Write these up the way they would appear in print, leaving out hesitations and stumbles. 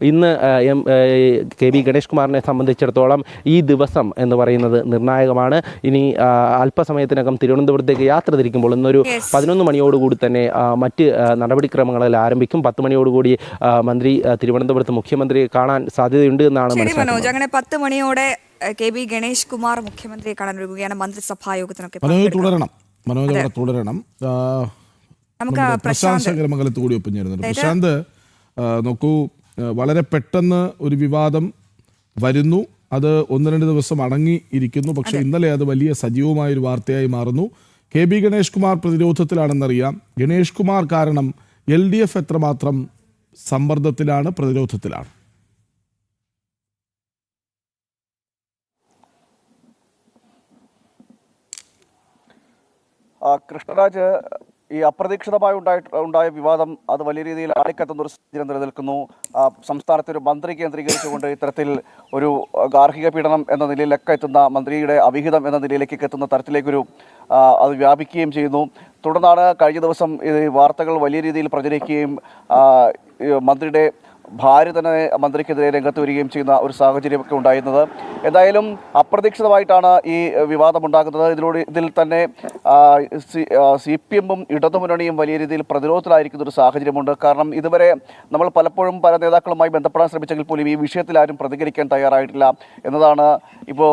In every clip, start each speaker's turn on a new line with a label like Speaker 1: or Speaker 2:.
Speaker 1: ഇന്ന് K B Ganesh കുമാറിനെ സംബന്ധിച്ചിടത്തോളം ഈ ദിവസം എന്ന് പറയുന്നത് നിർണായകമാണ്. ഇനി അല്പസമയത്തിനകം തിരുവനന്തപുരത്തേക്ക് യാത്ര തിരിക്കുമ്പോൾ ഇന്നൊരു 11 മണിയോടുകൂടി തന്നെ മറ്റ് നടപടിക്രമങ്ങളിൽ ആരംഭിക്കും. 10 മണിയോടുകൂടി മന്ത്രി തിരുവനന്തപുരത്ത് മുഖ്യമന്ത്രിയെ കാണാൻ സാധ്യതയുണ്ട് എന്നാണ് മനസ്സിലാക്കുന്നത്.
Speaker 2: അങ്ങനെ 10 മണിയോടെ കെ ബി ഗണേഷ് കുമാർ മുഖ്യമന്ത്രിയെ കാണാൻ ഒരുങ്ങുകയാണ്. മന്ത്രിസഭാ യോഗത്തിനൊക്കെ
Speaker 3: തുടരണം. നമുക്ക് പ്രശാന്ത് ശങ്കരമംഗലത്ത് കൂടി ഒപ്പം ചേരുന്നുണ്ട്. പ്രശാന്ത്, നോക്കൂ, വളരെ പെട്ടെന്ന് ഒരു വിവാദം വരുന്നു. അത് 1-2 ദിവസം അടങ്ങിയിരിക്കുന്നു. പക്ഷെ ഇന്നലെ അത് വലിയ സജീവമായൊരു വാർത്തയായി മാറുന്നു. കെ ബി ഗണേഷ് കുമാർ പ്രതിരോധത്തിലാണെന്നറിയാം. ഗണേഷ് കുമാർ കാരണം LDF എത്രമാത്രം സമ്മർദ്ദത്തിലാണ്, പ്രതിരോധത്തിലാണ്?
Speaker 4: കൃഷ്ണരാജ്, ഈ അപ്രതീക്ഷിതമായി ഉണ്ടായ വിവാദം അത് വലിയ രീതിയിൽ ആളിക്കത്തുന്ന ഒരു സാഹചര്യം നിലനിൽക്കുന്നു. സംസ്ഥാനത്തെ ഒരു മന്ത്രി കേന്ദ്രീകരിച്ചുകൊണ്ട് ഇത്തരത്തിൽ ഒരു ഗാർഹിക പീഡനം എന്ന നിലയിലൊക്കെ എത്തുന്ന, മന്ത്രിയുടെ അവിഹിതം എന്ന നിലയിലേക്കൊക്കെ എത്തുന്ന തരത്തിലേക്കൊരു അത് വ്യാപിക്കുകയും ചെയ്യുന്നു. തുടർന്നാണ് കഴിഞ്ഞ ദിവസം ഈ വാർത്തകൾ വലിയ രീതിയിൽ പ്രചരിക്കുകയും മന്ത്രിയുടെ ഭാര്യ തന്നെ മന്ത്രിക്കെതിരെ രംഗത്ത് വരികയും ചെയ്യുന്ന ഒരു സാഹചര്യമൊക്കെ ഉണ്ടായിരുന്നത്. എന്തായാലും അപ്രതീക്ഷിതമായിട്ടാണ് ഈ വിവാദമുണ്ടാകുന്നത്. ഇതിൽ തന്നെ CPM-ഉം ഇടതുമുന്നണിയും വലിയ രീതിയിൽ പ്രതിരോധത്തിലായിരിക്കുന്ന ഒരു സാഹചര്യമുണ്ട്. കാരണം ഇതുവരെ നമ്മൾ പലപ്പോഴും പല നേതാക്കളുമായി ബന്ധപ്പെടാൻ ശ്രമിച്ചെങ്കിൽ പോലും ഈ വിഷയത്തിൽ ആരും പ്രതികരിക്കാൻ തയ്യാറായിട്ടില്ല എന്നതാണ് ഇപ്പോൾ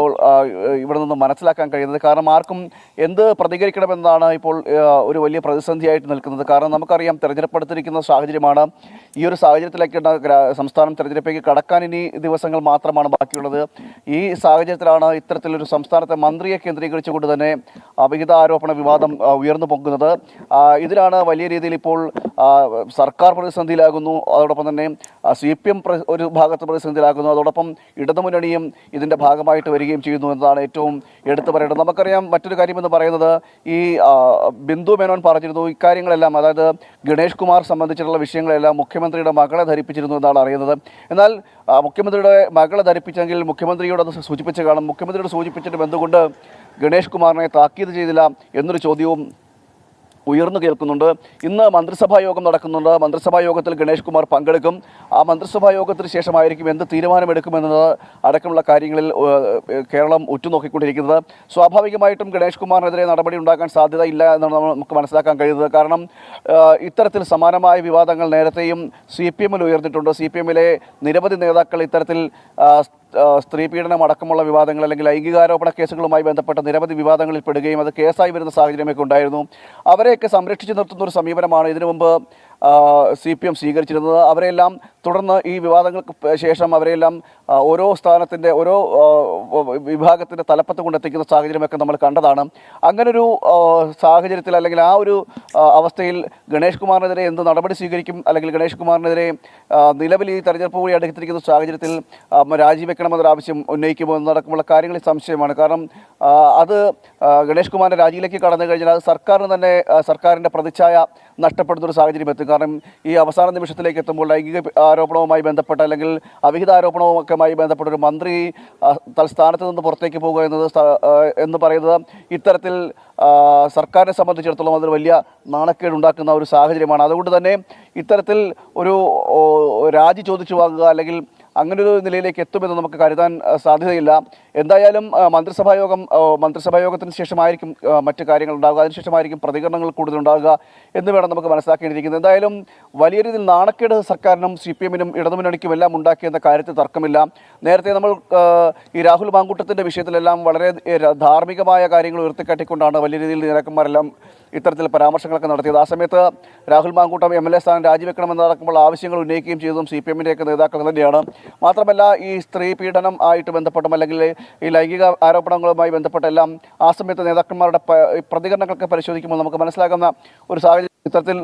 Speaker 4: ഇവിടെ നിന്ന് മനസ്സിലാക്കാൻ കഴിയുന്നത്. കാരണം ആർക്കും എന്ത് പ്രതികരിക്കണമെന്നതാണ് ഇപ്പോൾ ഒരു വലിയ പ്രതിസന്ധിയായിട്ട് നിൽക്കുന്നത്. കാരണം നമുക്കറിയാം, തെരഞ്ഞെടുപ്പ് അടുത്തിരിക്കുന്ന സാഹചര്യമാണ്. ഈ ഒരു സാഹചര്യത്തിലേക്കാണ് സംസ്ഥാനം തെരഞ്ഞെടുപ്പിലേക്ക് കടക്കാൻ ഇനി ദിവസങ്ങൾ മാത്രമാണ് ബാക്കിയുള്ളത്. ഈ സാഹചര്യത്തിലാണ് ഇത്തരത്തിലൊരു സംസ്ഥാനത്തെ മന്ത്രിയെ കേന്ദ്രീകരിച്ചുകൊണ്ട് തന്നെ അവിഹിത ആരോപണ വിവാദം ഉയർന്നു പൊങ്ങുന്നത്. ഇതിലാണ് വലിയ രീതിയിൽ ഇപ്പോൾ സർക്കാർ പ്രതിസന്ധിയിലാകുന്നു. അതോടൊപ്പം തന്നെ CPM ഒരു ഭാഗത്ത് പ്രതിസന്ധിയിലാകുന്നു. അതോടൊപ്പം ഇടതുമുന്നണിയും ഇതിൻ്റെ ഭാഗമായിട്ട് വരികയും ചെയ്യുന്നു എന്നതാണ് ഏറ്റവും എടുത്തു പറയേണ്ടത്. നമുക്കറിയാം, മറ്റൊരു കാര്യമെന്ന് പറയുന്നത്, ഈ ബിന്ദു മേനോൻ പറഞ്ഞിരുന്നു ഇക്കാര്യങ്ങളെല്ലാം, അതായത് ഗണേഷ് കുമാർ സംബന്ധിച്ചിട്ടുള്ള വിഷയങ്ങളെല്ലാം മുഖ്യമന്ത്രിയുടെ മകളെ ധരിപ്പിച്ചിരുന്നു എന്നാണ് അറിയുന്നത്. എന്നാൽ മുഖ്യമന്ത്രിയുടെ മകളെ ധരിപ്പിച്ചെങ്കിൽ മുഖ്യമന്ത്രിയോട് അത് സൂചിപ്പിച്ച് കാണും. മുഖ്യമന്ത്രിയോട് സൂചിപ്പിച്ചിട്ടും എന്തുകൊണ്ട് ഗണേഷ് കുമാറിനെ താക്കീത് ചെയ്തില്ല എന്നൊരു ചോദ്യവും ഉയർന്നു കേൾക്കുന്നുണ്ട്. ഇന്ന് മന്ത്രിസഭാ യോഗം നടക്കുന്നുണ്ട്. മന്ത്രിസഭാ യോഗത്തിൽ ഗണേഷ് കുമാർ പങ്കെടുക്കും. ആ മന്ത്രിസഭാ യോഗത്തിന് ശേഷമായിരിക്കും എന്ത് തീരുമാനമെടുക്കുമെന്നത് അടക്കമുള്ള കാര്യങ്ങളിൽ കേരളം ഉറ്റുനോക്കിക്കൊണ്ടിരിക്കുന്നത്. സ്വാഭാവികമായിട്ടും ഗണേഷ് കുമാറിനെതിരെ നടപടി ഉണ്ടാക്കാൻ സാധ്യതയില്ല എന്നാണ് നമുക്ക് മനസ്സിലാക്കാൻ കഴിയുന്നത്. കാരണം ഇത്തരത്തിൽ സമാനമായ വിവാദങ്ങൾ നേരത്തെയും CPM-ൽ ഉയർന്നിട്ടുണ്ട്. CPM-ലെ നിരവധി നേതാക്കൾ ഇത്തരത്തിൽ സ്ത്രീ പീഡനം അടക്കമുള്ള വിവാദങ്ങൾ അല്ലെങ്കിൽ ലൈംഗികാരോപണ കേസുകളുമായി ബന്ധപ്പെട്ട നിരവധി വിവാദങ്ങളിൽ പെടുകയും അത് കേസായി വരുന്ന സാഹചര്യമൊക്കെ ഉണ്ടായിരുന്നു. അവരെയൊക്കെ സംരക്ഷിച്ചു നിർത്തുന്ന ഒരു സമീപനമാണ് ഇതിനു മുമ്പ് CPM സ്വീകരിച്ചിരുന്നത്. അവരെല്ലാം തുടർന്ന് ഈ വിവാദങ്ങൾക്ക് ശേഷം അവരെല്ലാം ഓരോ സ്ഥാനത്തിൻ്റെ ഓരോ വിഭാഗത്തിൻ്റെ തലപ്പത്ത് കൊണ്ടെത്തിക്കുന്ന സാഹചര്യമൊക്കെ നമ്മൾ കണ്ടതാണ്. അങ്ങനൊരു സാഹചര്യത്തിൽ അല്ലെങ്കിൽ ആ ഒരു അവസ്ഥയിൽ ഗണേഷ് കുമാറിനെതിരെ എന്ത് നടപടി സ്വീകരിക്കും, അല്ലെങ്കിൽ ഗണേഷ് കുമാറിനെതിരെ നിലവിൽ ഈ തെരഞ്ഞെടുപ്പ് കൂടി അടുത്തിരിക്കുന്ന സാഹചര്യത്തിൽ രാജിവെക്കണമെന്നൊരാവശ്യം ഉന്നയിക്കുമോ എന്നടക്കമുള്ള കാര്യങ്ങളിൽ സംശയമാണ്. കാരണം അത് ഗണേഷ് കുമാറിൻ്റെ രാജിയിലേക്ക് കടന്നു കഴിഞ്ഞാൽ അത് സർക്കാരിൻ്റെ പ്രതിച്ഛായ നഷ്ടപ്പെടുന്ന ഒരു സാഹചര്യം എത്തും. കാരണം ഈ അവസാന നിമിഷത്തിലേക്ക് എത്തുമ്പോൾ ലൈംഗിക ആരോപണവുമായി ബന്ധപ്പെട്ട അല്ലെങ്കിൽ അവിഹിത ആരോപണവുമൊക്കെയുമായി ബന്ധപ്പെട്ട ഒരു മന്ത്രി തൽസ്ഥാനത്ത് നിന്ന് പുറത്തേക്ക് പോകുക എന്ന് പറയുന്നത് ഇത്തരത്തിൽ സർക്കാരിനെ സംബന്ധിച്ചിടത്തോളം അതിൽ വലിയ നാണക്കേടുണ്ടാക്കുന്ന ഒരു സാഹചര്യമാണ്. അതുകൊണ്ട് തന്നെ ഇത്തരത്തിൽ ഒരു രാജി ചോദിച്ചു വാങ്ങുക അല്ലെങ്കിൽ അങ്ങനൊരു നിലയിലേക്ക് എത്തുമെന്ന് നമുക്ക് കരുതാൻ സാധ്യതയില്ല. എന്തായാലും മന്ത്രിസഭാ യോഗത്തിന് ശേഷമായിരിക്കും മറ്റു കാര്യങ്ങൾ ഉണ്ടാകുക. അതിനുശേഷമായിരിക്കും പ്രതികരണങ്ങൾ കൂടുതലുണ്ടാകുക എന്ന് വേണം നമുക്ക് മനസ്സിലാക്കേണ്ടിയിരിക്കുന്നത്. എന്തായാലും വലിയ രീതിയിൽ നാണക്കേട് സർക്കാരിനും CPM-നും ഇടതുമുന്നണിക്കും എല്ലാം ഉണ്ടാക്കിയെന്ന കാര്യത്തിൽ തർക്കമില്ല. നേരത്തെ നമ്മൾ ഈ രാഹുൽ മാങ്കൂട്ടത്തിൻ്റെ വിഷയത്തിലെല്ലാം വളരെ ധാർമ്മികമായ കാര്യങ്ങൾ ഉയർത്തിക്കാട്ടിക്കൊണ്ടാണ് വലിയ രീതിയിൽ നേതാക്കന്മാരെല്ലാം ഇത്തരത്തിൽ പരാമർശങ്ങളൊക്കെ നടത്തിയത്. ആ സമയത്ത് രാഹുൽ മാങ്കൂട്ടം MLA സ്ഥാനം രാജിവെക്കണമെന്നടക്കമുള്ള ആവശ്യങ്ങൾ ഉന്നയിക്കുകയും ചെയ്തതും CPM-ൻ്റെയൊക്കെ നേതാക്കൾ തന്നെയാണ്. മാത്രമല്ല, ഈ സ്ത്രീ പീഡനം ആയിട്ട് ബന്ധപ്പെട്ടും അല്ലെങ്കിൽ ഈ ലൈംഗിക ആരോപണങ്ങളുമായി ബന്ധപ്പെട്ടെല്ലാം ആ സമയത്ത് നേതാക്കന്മാരുടെ പ്രതികരണങ്ങളൊക്കെ പരിശോധിക്കുമ്പോൾ നമുക്ക് മനസ്സിലാക്കുന്ന ഒരു സാഹചര്യം ഇത്തരത്തിൽ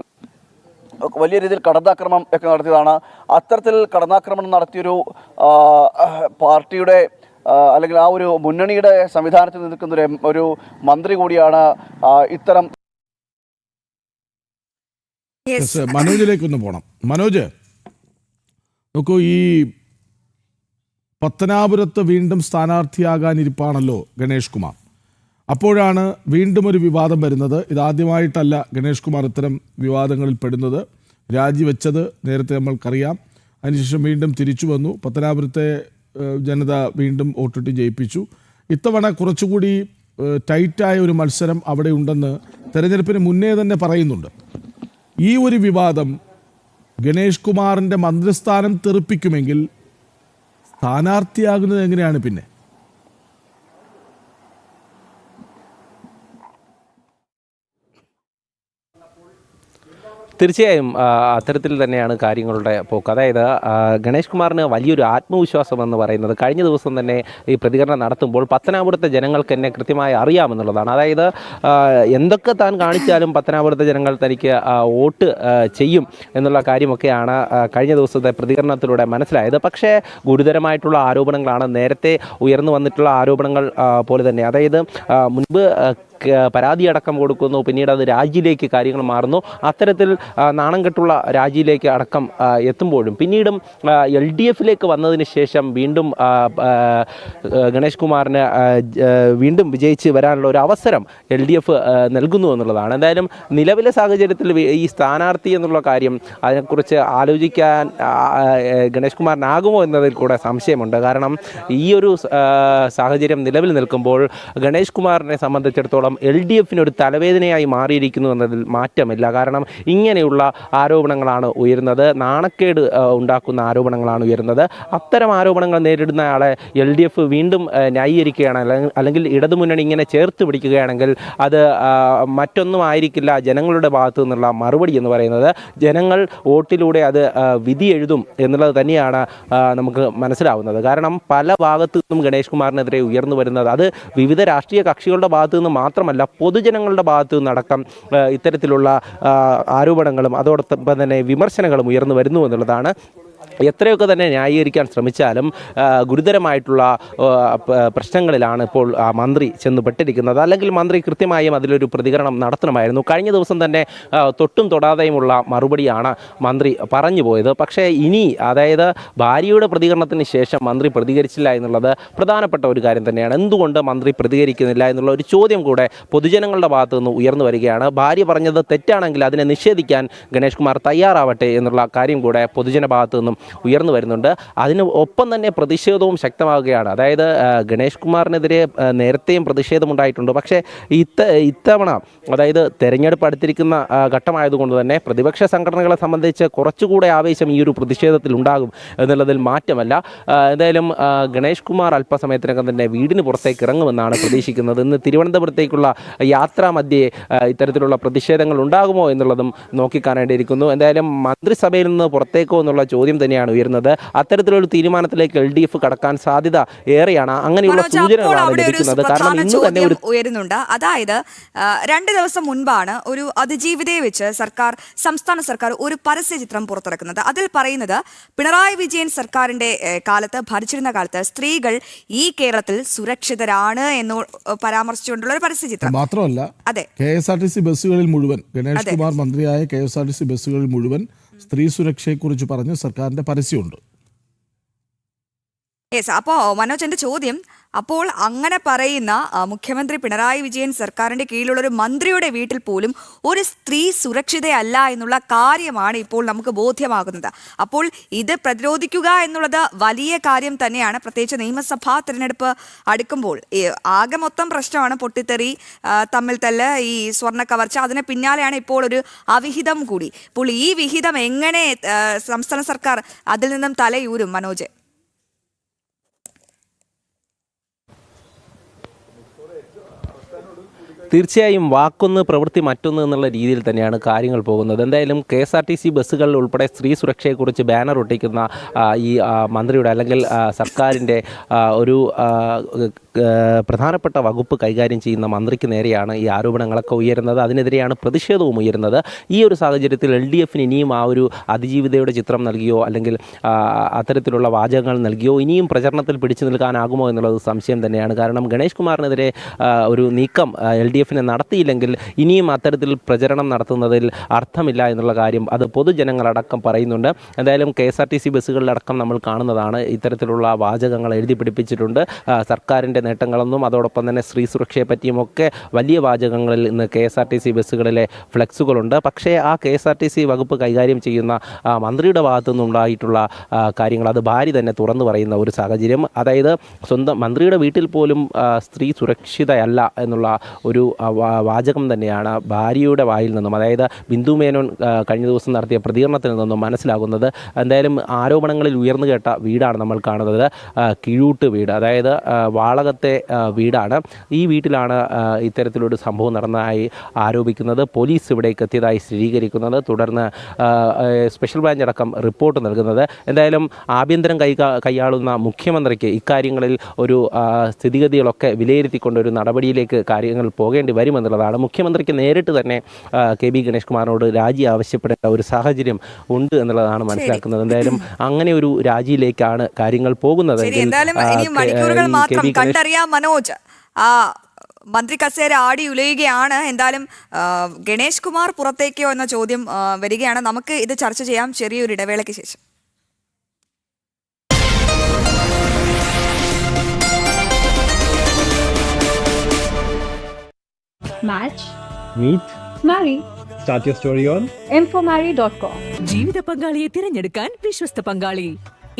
Speaker 4: വലിയ രീതിയിൽ കടന്നാക്രമണം ഒക്കെ നടത്തിയതാണ്. അത്തരത്തിൽ കടന്നാക്രമണം നടത്തിയൊരു പാർട്ടിയുടെ അല്ലെങ്കിൽ ആ ഒരു മുന്നണിയുടെ സംവിധാനത്തിൽ നിൽക്കുന്ന ഒരു മന്ത്രി കൂടിയാണ് ഇത്തരം.
Speaker 3: മനോജിലേക്കൊന്ന് പോകണം. മനോജ്, നോക്കൂ, ഈ പത്തനാപുരത്ത് വീണ്ടും സ്ഥാനാർത്ഥിയാകാനിരിപ്പാണല്ലോ ഗണേഷ് കുമാർ. അപ്പോഴാണ് വീണ്ടും ഒരു വിവാദം വരുന്നത്. ഇതാദ്യമായിട്ടല്ല ഗണേഷ് കുമാർ ഇത്തരം വിവാദങ്ങളിൽ പെടുന്നത്. രാജിവെച്ചത് നേരത്തെ നമ്മൾക്കറിയാം. അതിനുശേഷം വീണ്ടും തിരിച്ചു വന്നു. പത്തനാപുരത്തെ ജനത വീണ്ടും വോട്ടിട്ട് ജയിപ്പിച്ചു. ഇത്തവണ കുറച്ചുകൂടി ടൈറ്റായ ഒരു മത്സരം അവിടെ ഉണ്ടെന്ന് തെരഞ്ഞെടുപ്പിന് മുന്നേ തന്നെ പറയുന്നുണ്ട്. ഈ ഒരു വിവാദം ഗണേഷ് കുമാറിൻ്റെ മന്ത്രിസ്ഥാനം തെറിപ്പിക്കുമെങ്കിൽ സ്ഥാനാർത്ഥിയാകുന്നത് എങ്ങനെയാണ് പിന്നെ?
Speaker 1: തീർച്ചയായും അത്തരത്തിൽ തന്നെയാണ് കാര്യങ്ങളുടെ പോക്ക്. അതായത് ഗണേഷ് കുമാറിന് വലിയൊരു ആത്മവിശ്വാസം എന്ന് പറയുന്നത് കഴിഞ്ഞ ദിവസം തന്നെ ഈ പ്രതികരണം നടത്തുമ്പോൾ പത്തനാപുരത്തെ ജനങ്ങൾക്ക് എന്നെ കൃത്യമായി അറിയാമെന്നുള്ളതാണ്. അതായത് എന്തൊക്കെ താൻ കാണിച്ചാലും പത്തനാപുരത്തെ ജനങ്ങൾ തനിക്ക് വോട്ട് ചെയ്യും എന്നുള്ള കാര്യമൊക്കെയാണ് കഴിഞ്ഞ ദിവസത്തെ പ്രതികരണത്തിലൂടെ മനസ്സിലായത്. പക്ഷേ ഗുരുതരമായിട്ടുള്ള ആരോപണങ്ങളാണ് നേരത്തെ ഉയർന്നു വന്നിട്ടുള്ള ആരോപണങ്ങൾ പോലെ തന്നെ. അതായത് മുൻപ് പരാതിയടക്കം കൊടുക്കുന്നു, പിന്നീട് അത് രാജിയിലേക്ക് കാര്യങ്ങൾ മാറുന്നു. അത്തരത്തിൽ നാണം കെട്ടുള്ള രാജിയിലേക്ക് അടക്കം എത്തുമ്പോഴും പിന്നീടും LDFിലേക്ക് വന്നതിന് ശേഷം വീണ്ടും ഗണേഷ് കുമാറിന് വീണ്ടും വിജയിച്ച് വരാനുള്ള ഒരു അവസരം LDF നൽകുന്നു എന്നുള്ളതാണ്. എന്തായാലും നിലവിലെ സാഹചര്യത്തിൽ ഈ സ്ഥാനാർത്ഥി എന്നുള്ള കാര്യം അതിനെക്കുറിച്ച് ആലോചിക്കാൻ ഗണേഷ് കുമാറിനാകുമോ എന്നതിൽ കൂടെ സംശയമുണ്ട്. കാരണം ഈ ഒരു സാഹചര്യം നിലവിൽ നിൽക്കുമ്പോൾ ഗണേഷ് കുമാറിനെ സംബന്ധിച്ചിടത്തോളം LDFിനൊരു തലവേദനയായി മാറിയിരിക്കുന്നു എന്നതിൽ മാറ്റമില്ല. കാരണം ഇങ്ങനെയുള്ള ആരോപണങ്ങളാണ് ഉയരുന്നത്, നാണക്കേട് ഉണ്ടാക്കുന്ന ആരോപണങ്ങളാണ് ഉയരുന്നത്. അത്തരം ആരോപണങ്ങൾ നേരിടുന്ന ആളെ LDF വീണ്ടും ന്യായീകരിക്കുകയാണ്, അല്ലെങ്കിൽ ഇടതുമുന്നണി ഇങ്ങനെ ചേർത്ത് പിടിക്കുകയാണെങ്കിൽ അത് മറ്റൊന്നും ആയിരിക്കില്ല. ജനങ്ങളുടെ ഭാഗത്തു നിന്നുള്ള മറുപടി എന്ന് പറയുന്നത് ജനങ്ങൾ വോട്ടിലൂടെ അത് വിധി എഴുതും എന്നുള്ളത് തന്നെയാണ് നമുക്ക് മനസ്സിലാവുന്നത്. കാരണം പല ഭാഗത്തു നിന്നും ഗണേഷ് കുമാറിനെതിരെ ഉയർന്നു വരുന്നത് അത് വിവിധ രാഷ്ട്രീയ കക്ഷികളുടെ ഭാഗത്തു നിന്ന് മാത്രമല്ല, പൊതുജനങ്ങളുടെ ഭാഗത്തു നിന്നടക്കം ഇത്തരത്തിലുള്ള ആരോപണങ്ങളും അതോടൊപ്പം തന്നെ വിമർശനങ്ങളും ഉയർന്നു വരുന്നു എന്നുള്ളതാണ്. എത്രയൊക്കെ തന്നെ ന്യായീകരിക്കാൻ ശ്രമിച്ചാലും ഗുരുതരമായിട്ടുള്ള പ്രശ്നങ്ങളിലാണ് ഇപ്പോൾ മന്ത്രി ചെന്നുപെട്ടിരിക്കുന്നത്. അല്ലെങ്കിൽ മന്ത്രി കൃത്യമായും അതിലൊരു പ്രതികരണം നടത്തണമായിരുന്നു. കഴിഞ്ഞ ദിവസം തന്നെ തൊട്ടും തൊടാതെയുമുള്ള മറുപടിയാണ് മന്ത്രി പറഞ്ഞു പോയത്. പക്ഷേ ഇനി, അതായത് ഭാര്യയുടെ പ്രതികരണത്തിന് ശേഷം മന്ത്രി പ്രതികരിച്ചില്ല എന്നുള്ളത് പ്രധാനപ്പെട്ട ഒരു കാര്യം തന്നെയാണ്. എന്തുകൊണ്ട് മന്ത്രി പ്രതികരിക്കുന്നില്ല എന്നുള്ള ഒരു ചോദ്യം കൂടെ പൊതുജനങ്ങളുടെ ഭാഗത്തു നിന്ന് ഉയർന്നു വരികയാണ്. ഭാര്യ പറഞ്ഞത് തെറ്റാണെങ്കിൽ അതിനെ നിഷേധിക്കാൻ ഗണേഷ് കുമാർ തയ്യാറാവട്ടെ എന്നുള്ള കാര്യം കൂടെ പൊതുജന ഭാഗത്തു നിന്നും ഉയർന്നു വരുന്നുണ്ട്. അതിന് ഒപ്പം തന്നെ പ്രതിഷേധവും ശക്തമാവുകയാണ്. അതായത് ഗണേഷ് കുമാറിനെതിരെ നേരത്തെയും പ്രതിഷേധമുണ്ടായിട്ടുണ്ട്. പക്ഷേ ഇത്തവണ, അതായത് തെരഞ്ഞെടുപ്പ് അടുത്തിരിക്കുന്ന ഘട്ടമായതുകൊണ്ട് തന്നെ പ്രതിപക്ഷ സംഘടനകളെ സംബന്ധിച്ച് കുറച്ചുകൂടെ ആവേശം ഈ ഒരു പ്രതിഷേധത്തിൽ ഉണ്ടാകും എന്നുള്ളതിൽ മാറ്റമല്ല. എന്തായാലും ഗണേഷ് കുമാർ അല്പസമയത്തിനകം തന്നെ വീടിന് പുറത്തേക്ക് ഇറങ്ങുമെന്നാണ് പ്രതീക്ഷിക്കുന്നത്. ഇന്ന് തിരുവനന്തപുരത്തേക്കുള്ള യാത്രാമധ്യേ ഇത്തരത്തിലുള്ള പ്രതിഷേധങ്ങൾ ഉണ്ടാകുമോ എന്നുള്ളതും നോക്കിക്കാണേണ്ടിയിരിക്കുന്നു. എന്തായാലും മന്ത്രിസഭയിൽ നിന്ന് പുറത്തേക്കോ എന്നുള്ള ചോദ്യം തന്നെയാണ് ഉയരുന്നത്. അത്തരത്തിലൊരു തീരുമാനത്തിലേക്ക് LDF കടക്കാൻ സാധ്യത ഏറെയാണ്. അങ്ങനെയുള്ള സൂചനകളാണ് ലഭിക്കുന്നത്. കാരണം ഇന്ന് തന്നെ ഒരു
Speaker 2: ഉയരുന്നുണ്ട്. അതായത് 2 ദിവസം മുൻപാണ് ഒരു അതിജീവിതയെ വെച്ച് സംസ്ഥാന സർക്കാർ ഒരു പരസ്യ ചിത്രം പുറത്തിറക്കുന്നത്. അതിൽ പറയുന്നത് പിണറായി വിജയൻ സർക്കാരിന്റെ കാലത്ത്, ഭരിച്ചിരുന്ന കാലത്ത് സ്ത്രീകൾ ഈ കേരളത്തിൽ സുരക്ഷിതരാണ് എന്ന് പരാമർശിച്ചുകൊണ്ടുള്ള ഒരു പരസ്യ ചിത്രം.
Speaker 3: മാത്രമല്ല, അതെ, KSRTC ബസ്സുകളിൽ മുഴുവൻ, ഗണേഷ് കുമാർ മന്ത്രിയായ KSRTC ബസ്സുകളിൽ മുഴുവൻ സ്ത്രീ സുരക്ഷയെക്കുറിച്ച് പറഞ്ഞ് സർക്കാരിന്റെ പരസ്യമുണ്ട്.
Speaker 2: അപ്പോൾ മനോജ്, എൻ്റെ ചോദ്യം, അപ്പോൾ അങ്ങനെ പറയുന്ന മുഖ്യമന്ത്രി പിണറായി വിജയൻ സർക്കാരിന്റെ കീഴിലുള്ള ഒരു മന്ത്രിയുടെ വീട്ടിൽ പോലും ഒരു സ്ത്രീ സുരക്ഷിതയല്ല എന്നുള്ള കാര്യമാണ് ഇപ്പോൾ നമുക്ക് ബോധ്യമാകുന്നത്. അപ്പോൾ ഇത് പ്രതിരോധിക്കുക എന്നുള്ളത് വലിയ കാര്യം തന്നെയാണ്. പ്രത്യേകിച്ച് നിയമസഭാ തിരഞ്ഞെടുപ്പ് അടുക്കുമ്പോൾ ആകെ മൊത്തം പ്രശ്നമാണ് പൊട്ടിത്തെറി, തമ്മിൽ തല്ല്, ഈ സ്വർണ്ണ കവർച്ച. അതിന് പിന്നാലെയാണ് ഇപ്പോൾ ഒരു അവിഹിതം കൂടി. അപ്പോൾ ഈ വിഹിതം എങ്ങനെ സംസ്ഥാന സർക്കാർ അതിൽ നിന്നും തലയൂരും മനോജ്?
Speaker 1: തീർച്ചയായും വാക്കൊന്ന് പ്രവൃത്തി മറ്റൊന്ന് എന്നുള്ള രീതിയിൽ തന്നെയാണ് കാര്യങ്ങൾ പോകുന്നത്. എന്തായാലും KSRTC ബസ്സുകളിൽ ഉൾപ്പെടെ സ്ത്രീ സുരക്ഷയെക്കുറിച്ച് ബാനർ ഒട്ടിക്കുന്ന ഈ മന്ത്രിയുടെ, അല്ലെങ്കിൽ സർക്കാരിൻ്റെ ഒരു പ്രധാനപ്പെട്ട വകുപ്പ് കൈകാര്യം ചെയ്യുന്ന മന്ത്രിക്ക് നേരെയാണ് ഈ ആരോപണങ്ങളൊക്കെ ഉയരുന്നത്. അതിനെതിരെയാണ് പ്രതിഷേധവും ഉയരുന്നത്. ഈ ഒരു സാഹചര്യത്തിൽ LDFന് ഇനിയും ആ ഒരു അതിജീവിതയുടെ ചിത്രം നൽകിയോ, അല്ലെങ്കിൽ അത്തരത്തിലുള്ള വാചകങ്ങൾ നൽകിയോ ഇനിയും പ്രചരണത്തിൽ പിടിച്ചു നിൽക്കാനാകുമോ എന്നുള്ളത് സംശയം തന്നെയാണ്. കാരണം ഗണേഷ് കുമാറിനെതിരെ ഒരു നീക്കം LDF LDF നടത്തിയില്ലെങ്കിൽ ഇനിയും അത്തരത്തിൽ പ്രചരണം നടത്തുന്നതിൽ അർത്ഥമില്ല എന്നുള്ള കാര്യം അത് പൊതുജനങ്ങളടക്കം പറയുന്നുണ്ട്. എന്തായാലും KSRTC ബസ്സുകളിലടക്കം നമ്മൾ കാണുന്നതാണ് ഇത്തരത്തിലുള്ള വാചകങ്ങൾ എഴുതി പിടിപ്പിച്ചിട്ടുണ്ട്. സർക്കാരിൻ്റെ നേട്ടങ്ങളെന്നും അതോടൊപ്പം തന്നെ സ്ത്രീ സുരക്ഷയെ പറ്റിയുമൊക്കെ വലിയ വാചകങ്ങളിൽ ഇന്ന് KSRTC ബസ്സുകളിലെ ഫ്ലെക്സുകളുണ്ട്. പക്ഷേ ആ KSRTC വകുപ്പ് കൈകാര്യം ചെയ്യുന്ന മന്ത്രിയുടെ ഭാഗത്തു നിന്നുണ്ടായിട്ടുള്ള കാര്യങ്ങൾ അത് ഭാര്യ തന്നെ തുറന്നു പറയുന്ന ഒരു സാഹചര്യം. അതായത് സ്വന്തം മന്ത്രിയുടെ വീട്ടിൽ പോലും സ്ത്രീ സുരക്ഷിതയല്ല എന്നുള്ള ഒരു വാചകം തന്നെയാണ് ഭാര്യയുടെ വായിൽ നിന്നും, അതായത് ബിന്ദു മേനോൻ കഴിഞ്ഞ ദിവസം നടത്തിയ പ്രതികരണത്തിൽ നിന്നും മനസ്സിലാകുന്നത്. എന്തായാലും ആരോപണങ്ങളിൽ ഉയർന്നു കേട്ട വീടാണ് നമ്മൾ കാണുന്നത്. കിഴൂട്ട് വീട്, അതായത് വാളകത്തെ വീടാണ്. ഈ വീട്ടിലാണ് ഇത്തരത്തിലൊരു സംഭവം നടന്നതായി ആരോപിക്കുന്നത്. പോലീസ് ഇവിടേക്ക് എത്തിയതായി സ്ഥിരീകരിക്കുന്നത്, തുടർന്ന് സ്പെഷ്യൽ ബ്രാഞ്ച് അടക്കം റിപ്പോർട്ട് നൽകുന്നത്. എന്തായാലും ആഭ്യന്തരം കൈയാളുന്ന മുഖ്യമന്ത്രിക്ക് ഇക്കാര്യങ്ങളിൽ ഒരു സ്ഥിതിഗതികളൊക്കെ വിലയിരുത്തിക്കൊണ്ട് ഒരു നടപടിയിലേക്ക് കാര്യങ്ങൾ പോകേണ്ടി വരുമെന്നുള്ളതാണ്. മുഖ്യമന്ത്രിക്ക് നേരിട്ട് തന്നെ KB ഗണേഷ് കുമാറിനോട് രാജി ആവശ്യപ്പെടേണ്ട ഒരു സാഹചര്യം ഉണ്ട് എന്നുള്ളതാണ് മനസ്സിലാക്കുന്നത്. എന്തായാലും അങ്ങനെ ഒരു രാജിയിലേക്കാണ് കാര്യങ്ങൾ പോകുന്നത്.
Speaker 2: മണിക്കൂറുകൾ മാത്രം കണ്ടറിയാം മനോജ്. മന്ത്രി കസേര ആടി ഉലയുകയാണ്. എന്തായാലും ഗണേഷ് കുമാർ പുറത്തേക്കോ എന്ന ചോദ്യം വരികയാണ്. നമുക്ക് ഇത് ചർച്ച ചെയ്യാം ചെറിയൊരു ഇടവേളയ്ക്ക് ശേഷം.
Speaker 5: Match,
Speaker 6: Meet,
Speaker 5: marry,
Speaker 6: start your story on
Speaker 5: infomarry.com.
Speaker 7: ജീവിത പങ്കാളിയെ തിരഞ്ഞെടുക്കാൻ വിശ്വസ്ത പങ്കാളി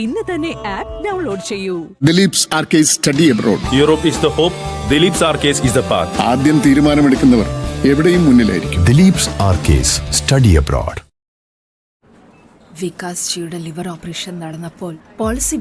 Speaker 7: ഇന്ന് തന്നെ ആപ്പ് ഡൗൺലോഡ് ചെയ്യൂ.
Speaker 8: ദിലീപ്സ് ആർക്കേസ് study abroad.
Speaker 9: Europe is the hope. Dilip's Arcase is the path.
Speaker 8: ആദ്യം തീരുമാനമെടുക്കുന്നവർ എവിടെയും മുന്നിലായിരിക്കും.
Speaker 10: ദിലീപ്സ് ആർക്കേസ് സ്റ്റഡി അബ്രോഡ്.
Speaker 7: വികാസ് ജിയുടെ ലിവർ ഓപ്പറേഷൻ നടന്നപ്പോൾ പോളിസി